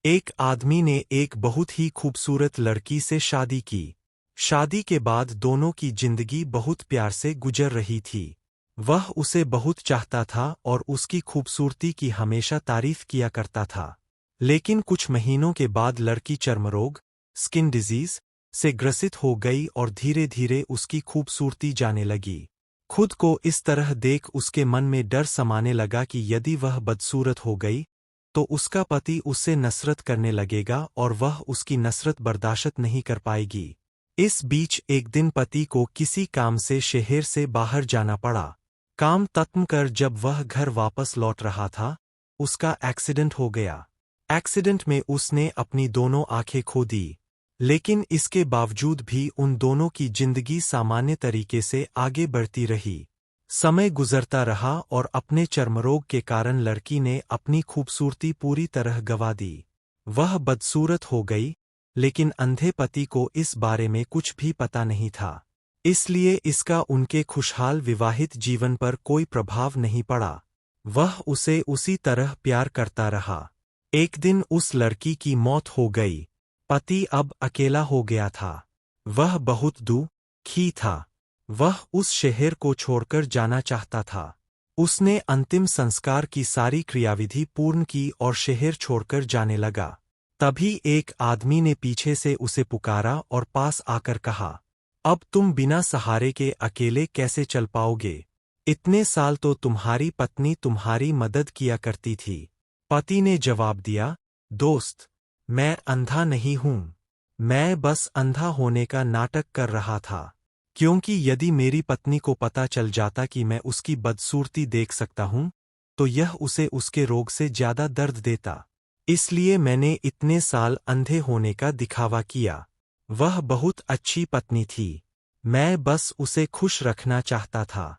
एक आदमी ने एक बहुत ही खूबसूरत लड़की से शादी की। शादी के बाद दोनों की जिंदगी बहुत प्यार से गुजर रही थी। वह उसे बहुत चाहता था और उसकी खूबसूरती की हमेशा तारीफ किया करता था। लेकिन कुछ महीनों के बाद लड़की चर्मरोग, स्किन डिजीज से ग्रसित हो गई और धीरे धीरे उसकी खूबसूरती जाने लगी। खुद को इस तरह देख उसके मन में डर समाने लगा कि यदि वह बदसूरत हो गई तो उसका पति उससे नफरत करने लगेगा और वह उसकी नफरत बर्दाश्त नहीं कर पाएगी। इस बीच एक दिन पति को किसी काम से शहर से बाहर जाना पड़ा। काम खत्म कर जब वह घर वापस लौट रहा था, उसका एक्सीडेंट हो गया। एक्सीडेंट में उसने अपनी दोनों आंखें खो दी। लेकिन इसके बावजूद भी उन दोनों की जिंदगी सामान्य तरीके से आगे बढ़ती रही। समय गुजरता रहा और अपने चर्मरोग के कारण लड़की ने अपनी खूबसूरती पूरी तरह गंवा दी। वह बदसूरत हो गई, लेकिन अंधे पति को इस बारे में कुछ भी पता नहीं था। इसलिए इसका उनके खुशहाल विवाहित जीवन पर कोई प्रभाव नहीं पड़ा। वह उसे उसी तरह प्यार करता रहा। एक दिन उस लड़की की मौत हो गई। पति अब अकेला हो गया था। वह बहुत दुखी था। वह उस शहर को छोड़कर जाना चाहता था। उसने अंतिम संस्कार की सारी क्रियाविधि पूर्ण की और शहर छोड़कर जाने लगा। तभी एक आदमी ने पीछे से उसे पुकारा और पास आकर कहा, अब तुम बिना सहारे के अकेले कैसे चल पाओगे? इतने साल तो तुम्हारी पत्नी तुम्हारी मदद किया करती थी। पति ने जवाब दिया, दोस्त, मैं अंधा नहीं हूं। मैं बस अंधा होने का नाटक कर रहा था। क्योंकि यदि मेरी पत्नी को पता चल जाता कि मैं उसकी बदसूरती देख सकता हूं, तो यह उसे उसके रोग से ज्यादा दर्द देता। इसलिए मैंने इतने साल अंधे होने का दिखावा किया। वह बहुत अच्छी पत्नी थी। मैं बस उसे खुश रखना चाहता था।